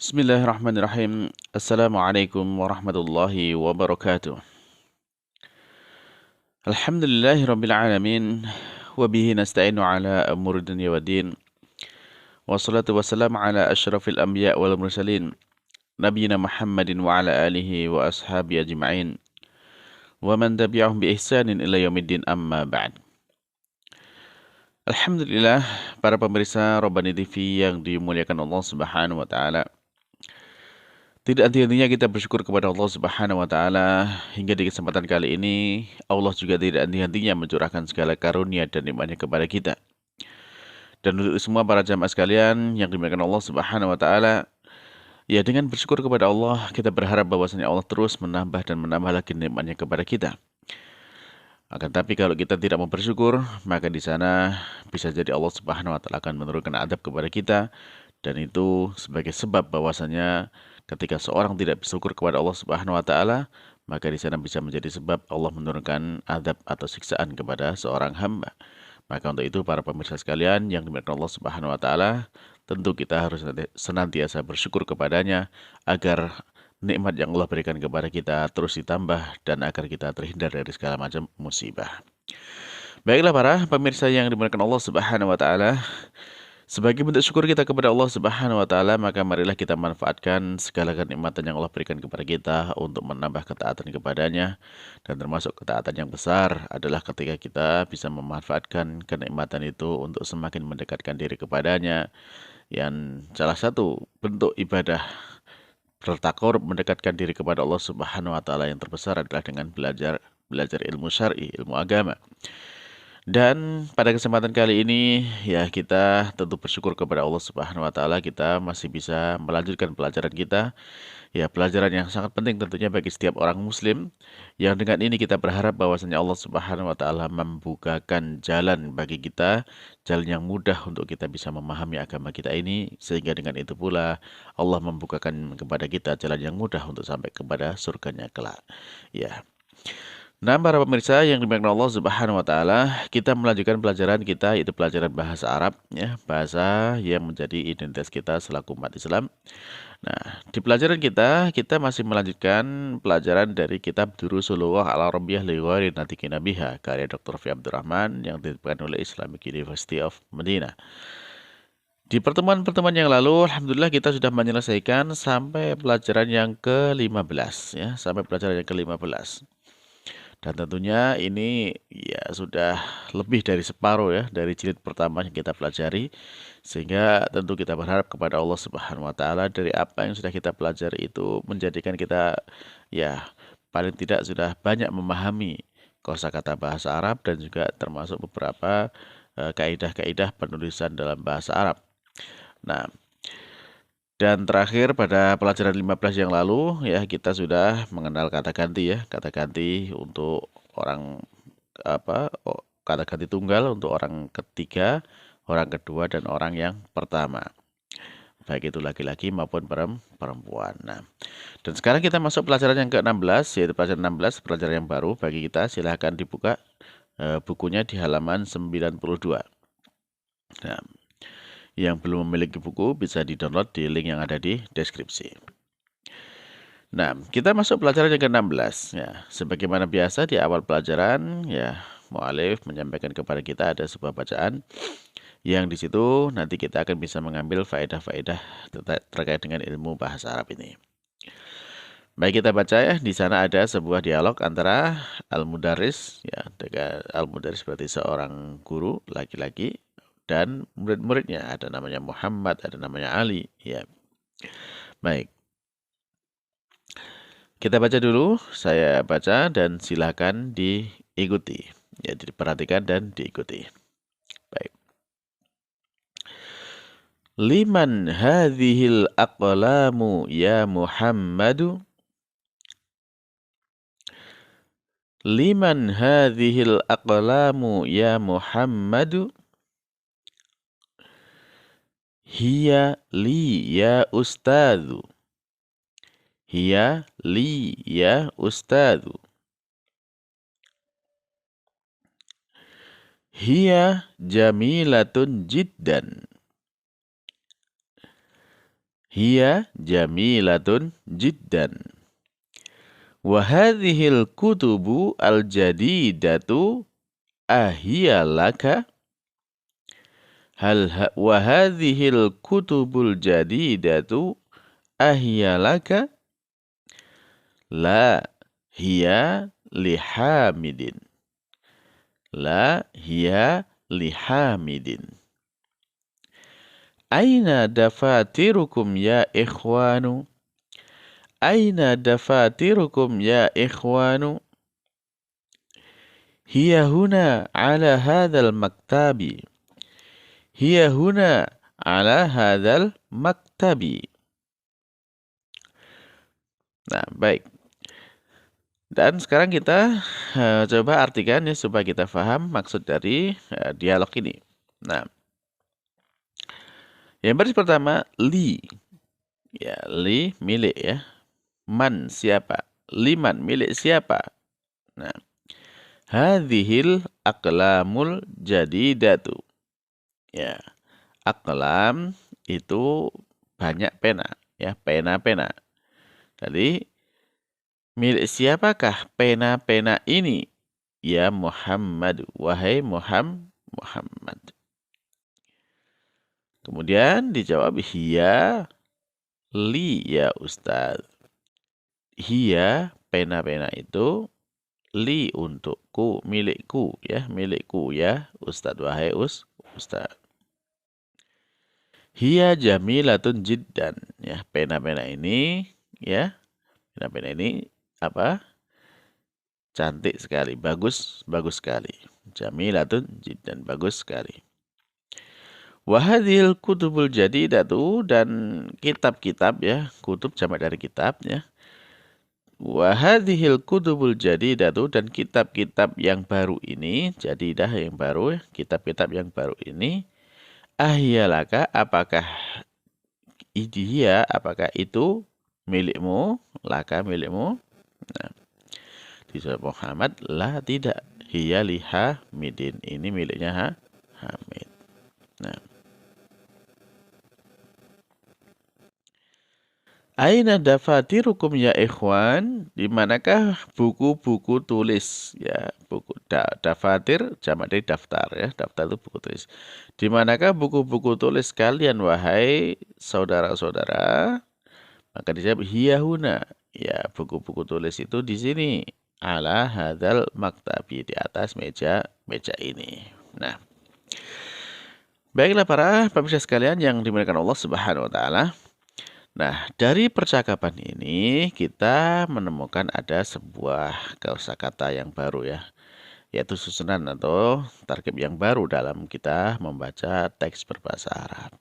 Bismillahirrahmanirrahim. Assalamualaikum warahmatullahi wabarakatuh. Alhamdulillahirabbil alamin wa bihi nasta'inu ala umuri dunya waddin. Wassalatu wassalamu ala asyrafil anbiya wal mursalin nabiyina Muhammadin wa ala alihi wa ashabi ajma'in wa man tabi'ahum bi ihsanin ila yaumiddin amma ba'd. Alhamdulillah para pemirsa Robbani TV yang dimuliakan Allah Subhanahu wa taala. Tidak henti-hentinya kita bersyukur kepada Allah Subhanahu wa taala hingga di kesempatan kali ini Allah juga tidak henti-hentinya mencurahkan segala karunia dan nikmat-Nya kepada kita. Dan untuk semua para jamaah sekalian yang dimuliakan Allah Subhanahu wa taala, ya dengan bersyukur kepada Allah kita berharap bahwasanya Allah terus menambah dan menambah lagi nikmat-Nya kepada kita. Akan tapi kalau kita tidak mau bersyukur, maka di sana bisa jadi Allah Subhanahu wa taala akan menurunkan adab kepada kita, dan itu sebagai sebab bahwasanya ketika seorang tidak bersyukur kepada Allah Subhanahu wa taala, maka di sana bisa menjadi sebab Allah menurunkan adab atau siksaan kepada seorang hamba. Maka untuk itu para pemirsa sekalian yang dimuliakan Allah Subhanahu wa taala, tentu kita harus senantiasa bersyukur kepadanya agar nikmat yang Allah berikan kepada kita terus ditambah dan agar kita terhindar dari segala macam musibah. Baiklah para pemirsa yang dimuliakan Allah Subhanahu wa taala, sebagai bentuk syukur kita kepada Allah Subhanahu wa taala, maka marilah kita manfaatkan segala kenikmatan yang Allah berikan kepada kita untuk menambah ketaatan kepadanya, dan termasuk ketaatan yang besar adalah ketika kita bisa memanfaatkan kenikmatan itu untuk semakin mendekatkan diri kepadanya. Yang salah satu bentuk ibadah bertakarub mendekatkan diri kepada Allah Subhanahu wa taala yang terbesar adalah dengan belajar ilmu syar'i, ilmu agama. Dan pada kesempatan kali ini ya kita tentu bersyukur kepada Allah Subhanahu wa taala kita masih bisa melanjutkan pelajaran kita. Ya, pelajaran yang sangat penting tentunya bagi setiap orang muslim, yang dengan ini kita berharap bahwasanya Allah Subhanahu wa taala membukakan jalan bagi kita, jalan yang mudah untuk kita bisa memahami agama kita ini, sehingga dengan itu pula Allah membukakan kepada kita jalan yang mudah untuk sampai kepada surganya kelak. Ya. Nah, para pemirsa yang dimuliakan Allah Subhanahu wa taala, kita melanjutkan pelajaran kita yaitu pelajaran bahasa Arab ya, bahasa yang menjadi identitas kita selaku umat Islam. Nah, di pelajaran kita masih melanjutkan pelajaran dari kitab Durusul Lughah Al-Arabiyyah li Ghairi Natiqina Biha karya Dr. Fi Abdurrahman yang diterbitkan oleh Islamic University of Medina. Di pertemuan-pertemuan yang lalu, alhamdulillah kita sudah menyelesaikan sampai pelajaran yang ke-15 ya, sampai pelajaran yang ke-15. Dan tentunya ini ya sudah lebih dari separuh ya dari jilid pertama yang kita pelajari, sehingga tentu kita berharap kepada Allah Subhanahu wa taala dari apa yang sudah kita pelajari itu menjadikan kita ya paling tidak sudah banyak memahami kosakata bahasa Arab dan juga termasuk beberapa kaidah-kaidah penulisan dalam bahasa Arab. Nah, dan terakhir pada pelajaran 15 yang lalu ya kita sudah mengenal kata ganti ya, kata ganti untuk orang kata ganti tunggal untuk orang ketiga, orang kedua dan orang yang pertama. Baik itu laki-laki maupun perempuan. Nah, dan sekarang kita masuk pelajaran yang ke-16 yaitu pelajaran 16, pelajaran yang baru bagi kita. Silahkan dibuka bukunya di halaman 92. Nah, yang belum memiliki buku bisa di-download di link yang ada di deskripsi. Nah, kita masuk pelajaran yang ke-16 ya. Sebagaimana biasa di awal pelajaran ya, mu'alif menyampaikan kepada kita ada sebuah bacaan yang di situ nanti kita akan bisa mengambil faedah-faedah terkait dengan ilmu bahasa Arab ini. Baik, kita baca ya. Di sana ada sebuah dialog antara al-mudarris ya, al-mudarris berarti seorang guru laki-laki dan murid-muridnya, ada namanya Muhammad, ada namanya Ali ya. Baik. Kita baca dulu, saya baca dan silakan diikuti. Ya, diperhatikan dan diikuti. Baik. Liman hadhil aqlamu ya Muhammadu? Liman hadhil aqlamu ya Muhammadu? Hiya li ya ustadzu. Hiya li ya ustadzu. Hiya jamilatun jiddan. hiya jamilatun jiddan. Wa hadhil kutubu al-jadidatu ahiya laka. Wa hadhil kutubul jadidatu ahiya laka. La hiya lihamidin. La hiya lihamidin. Aina dafatirukum ya ikhwanu? Aina dafatirukum ya ikhwanu? Hiya huna ala hadzal maktabi. Hiya huna ala hadzal maktabi. Nah, baik. Dan sekarang kita coba artikan ya supaya kita paham maksud dari dialog ini. Nah, yang baris pertama li. Ya, li milik ya. Man siapa? Liman milik siapa? Nah, hadhil aqlamul jadidatu. Ya, aqlam itu banyak pena ya, pena-pena. Jadi milik siapakah pena-pena ini? Ya Muhammad, wahai Muhammad. Kemudian dijawab hiya li ya Ustaz. Hiya pena-pena itu li untukku, milikku ya Ustaz, wahai Ustaz. Hiya jamilatun jiddan ya, pena-pena ini ya. Pena-pena ini apa? Cantik sekali, bagus sekali. Jamilatun jiddan, bagus sekali. Wa hadhil kutubul jadidatu, dan kitab-kitab ya, kutub jamak dari kitab ya. Wa hadhil kutubul jadidatu, dan kitab-kitab yang baru ini, jadidah yang baru, kitab-kitab yang baru ini, ahyalaka, apakah apakah itu milikmu, laka milikmu? Nah, di surat Muhammad, la tidak, hiya liha midin, ini miliknya Hamid. Nah, aina dafatirukum ya ikhwan? Di manakah buku-buku tulis ya, buku dafatir jamak dari daftar ya, daftar itu buku tulis. Di manakah buku-buku tulis kalian wahai saudara-saudara? Maka dijawab hiya huna. Ya, buku-buku tulis itu di sini. Ala hadzal maktabi, di atas meja ini. Nah, baiklah para pemirsa sekalian yang dimuliakan Allah Subhanahu wa taala. Nah, dari percakapan ini kita menemukan ada sebuah kosakata yang baru ya, yaitu susunan atau tarkib yang baru dalam kita membaca teks berbahasa Arab.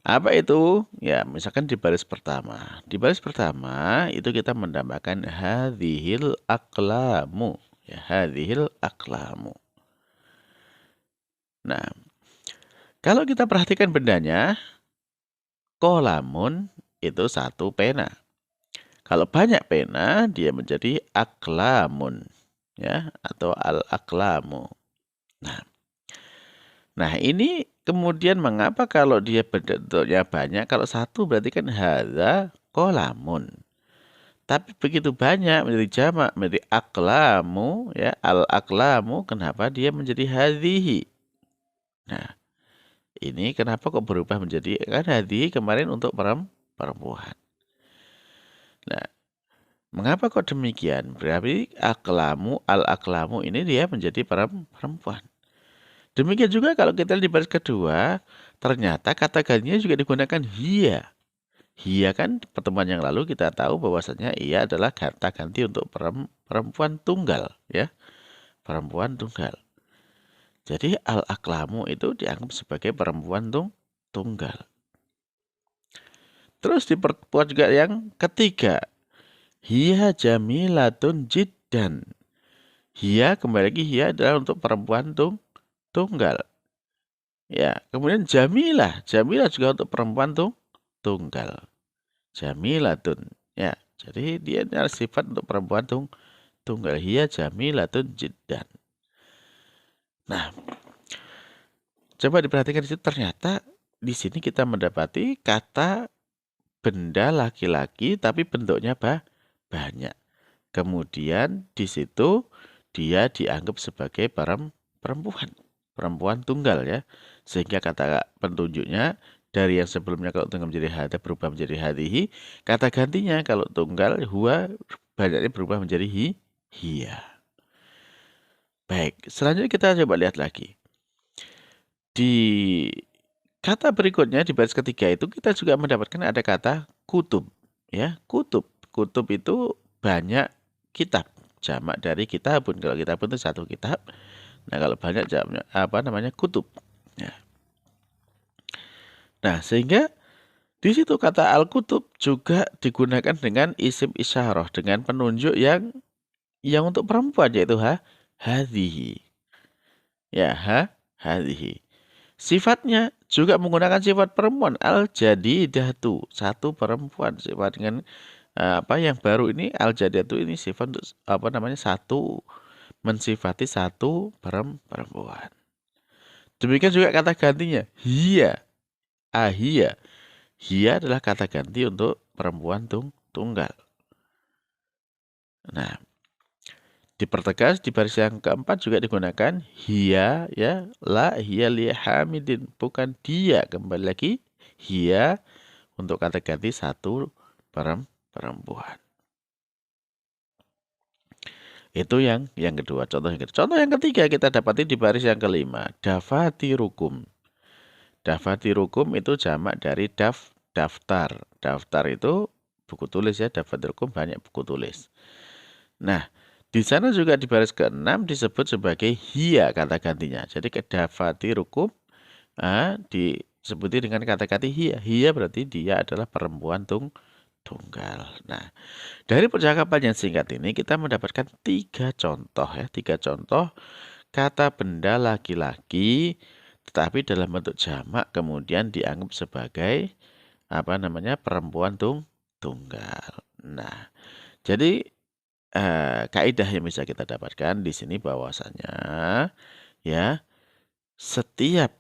Apa itu? Ya, misalkan di baris pertama. Di baris pertama itu kita menambahkan hadhil aqlamu. Ya, hadhil aqlamu. Nah, kalau kita perhatikan bendanya, kolamun itu satu pena. Kalau banyak pena, dia menjadi aqlamun. Ya, atau al-aqlamu. Nah, ini kemudian mengapa kalau dia bentuknya banyak, kalau satu berarti kan hadza qolamun. Tapi begitu banyak menjadi jamak, menjadi aqlamu ya, al-aqlamu, kenapa dia menjadi hadhihi? Nah, ini kenapa kok berubah menjadi, kan hadhihi kemarin untuk perempuan. Nah, mengapa kok demikian? Berarti aqlamu, al-aqlamu ini dia menjadi perempuan. Demikian juga kalau kita di baris kedua, ternyata kata gantinya juga digunakan hiya. Hiya kan pertemuan yang lalu kita tahu bahwasanya ia adalah kata ganti untuk perempuan tunggal ya. Perempuan tunggal. Jadi al-aqlamu itu dianggap sebagai perempuan tunggal. Terus diperkuat juga yang ketiga. Hiya jamilatun jiddan. Hiya, kembali lagi hiya adalah untuk perempuan tunggal. Ya, kemudian jamilah. Jamilah juga untuk perempuan tunggal. Jamilatun. Ya, jadi dia adalah sifat untuk perempuan tunggal. Hiya jamilatun jiddan. Nah, coba diperhatikan di situ, ternyata di sini kita mendapati kata benda laki-laki tapi bentuknya banyak. Kemudian di situ dia dianggap sebagai perempuan tunggal ya. Sehingga kata penunjuknya dari yang sebelumnya kalau tunggal menjadi hada berubah menjadi hadihi, kata gantinya kalau tunggal huwa banyaknya berubah menjadi hiya. Baik, selanjutnya kita coba lihat lagi. Di kata berikutnya di baris ketiga itu kita juga mendapatkan ada kata kutub ya, kutub. Kutub itu banyak kitab, jamak dari kitabun. Kalau kitabun itu satu kitab. Nah, kalau banyak jamaknya apa namanya? Kutub. Ya. Nah, sehingga di situ kata al-kutub juga digunakan dengan isim isyarah dengan penunjuk yang untuk perempuan yaitu hadhihi. Ya, hadhihi. Sifatnya juga menggunakan sifat perempuan al-jadidatu, satu perempuan. Sifat dengan apa yang baru ini al-jadidatu ini sifat untuk apa namanya? Satu mensifati satu perempuan. Demikian juga kata gantinya hiya, ahia. Hiya adalah kata ganti untuk perempuan tunggal. Nah, dipertegas di baris yang keempat juga digunakan hiya ya, la hiya li hamidin, bukan dia, kembali lagi hiya untuk kata ganti satu perempuan. Itu yang kedua, contoh yang kedua. Contoh yang ketiga kita dapati di baris yang kelima, dafatirukum. Dafatirukum itu jamak dari daftar. Daftar itu buku tulis ya, dafatirukum banyak buku tulis. Nah, di sana juga di baris ke-6 disebut sebagai hiya kata gantinya. Jadi dafatirukum disebuti dengan kata ganti hiya. Hiya berarti dia adalah perempuan tunggal. Nah, dari percakapan yang singkat ini kita mendapatkan 3 contoh ya, 3 contoh kata benda laki-laki tetapi dalam bentuk jamak kemudian dianggap sebagai apa namanya? Perempuan tunggal. Nah, jadi kaidah yang bisa kita dapatkan di sini bahwasanya ya setiap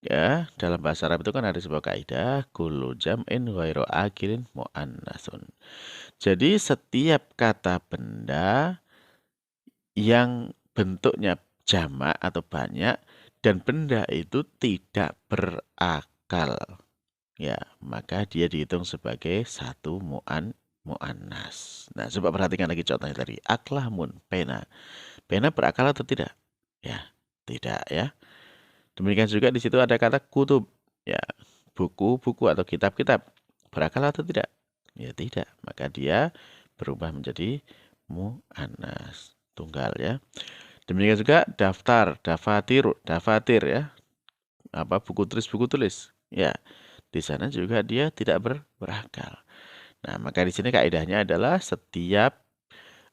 ya dalam bahasa Arab itu kan ada sebuah kaidah kullu jam'in ghairu akilin muannasun. Jadi setiap kata benda yang bentuknya jamak atau banyak dan benda itu tidak berakal ya, maka dia dihitung sebagai satu mu'annas. Nah, coba perhatikan lagi contohnya tadi. Aklamun, pena. Pena berakal atau tidak? Ya, tidak ya. Demikian juga di situ ada kata kutub. Ya, buku-buku atau kitab-kitab. Berakal atau tidak? Ya, tidak. Maka dia berubah menjadi mu'annas. Tunggal ya. Demikian juga daftar, dafatir ya. Apa buku tulis. Ya, di sana juga dia tidak berakal. Nah, maka di sini kaidahnya adalah setiap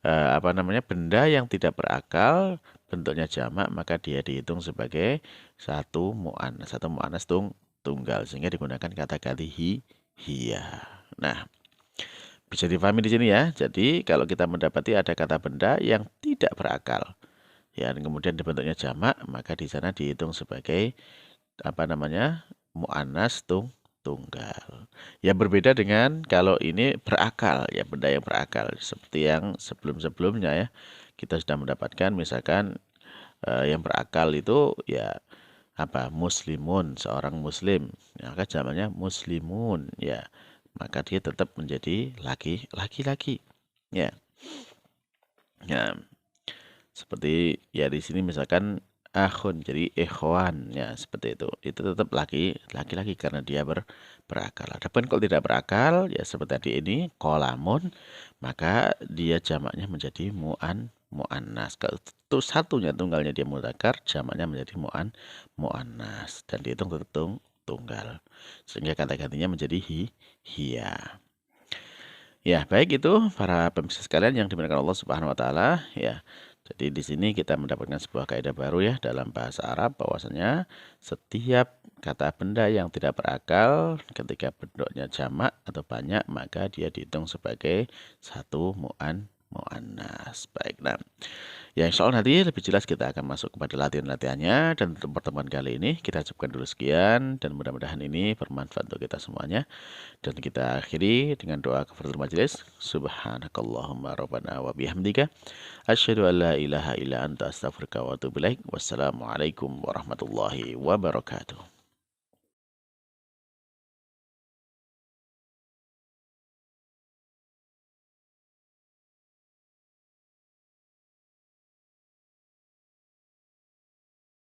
apa namanya benda yang tidak berakal bentuknya jamak maka dia dihitung sebagai satu muannas tunggal sehingga digunakan kata ganti hiya. Nah, bisa difahami di sini ya. Jadi kalau kita mendapati ada kata benda yang tidak berakal ya dan kemudian dibentuknya jamak maka di sana dihitung sebagai apa namanya? Muannas tunggal. Ya berbeda dengan kalau ini berakal ya, benda yang berakal seperti yang sebelum-sebelumnya ya. Kita sudah mendapatkan misalkan yang berakal itu ya apa? Muslimun, seorang muslim. Ya, maka jamaknya muslimun ya. Maka dia tetap menjadi laki-laki. Ya. Ya. Seperti ya di sini misalkan akhun jadi ikhwan ya seperti itu tetap laki-laki karena dia berakal. Adapun kalau tidak berakal ya seperti tadi ini kolamun maka dia jamaknya menjadi muannas. Kalau itu satunya tunggalnya dia mudzakkar jamaknya menjadi muannas dan dihitung tetap tunggal sehingga kata gantinya menjadi hiya. Ya, baik itu para pemirsa sekalian yang dimuliakan Allah Subhanahu wa taala ya. Jadi di sini kita mendapatkan sebuah kaidah baru ya dalam bahasa Arab bahwasanya setiap kata benda yang tidak berakal ketika bentuknya jamak atau banyak maka dia dihitung sebagai satu muannas. Baik. Nah, Ya insya Allah nanti lebih jelas kita akan masuk kepada latihan-latihannya. Dan untuk pertemuan kali ini kita cukupkan dulu sekian. Dan mudah-mudahan ini bermanfaat untuk kita semuanya. Dan kita akhiri dengan doa kafaratul majelis. Subhanakallahumma rabbana wa bihamdika asyhadu an la ilaha illa anta astaghfiruka wa atubu ilaik. Wassalamualaikum warahmatullahi wabarakatuh.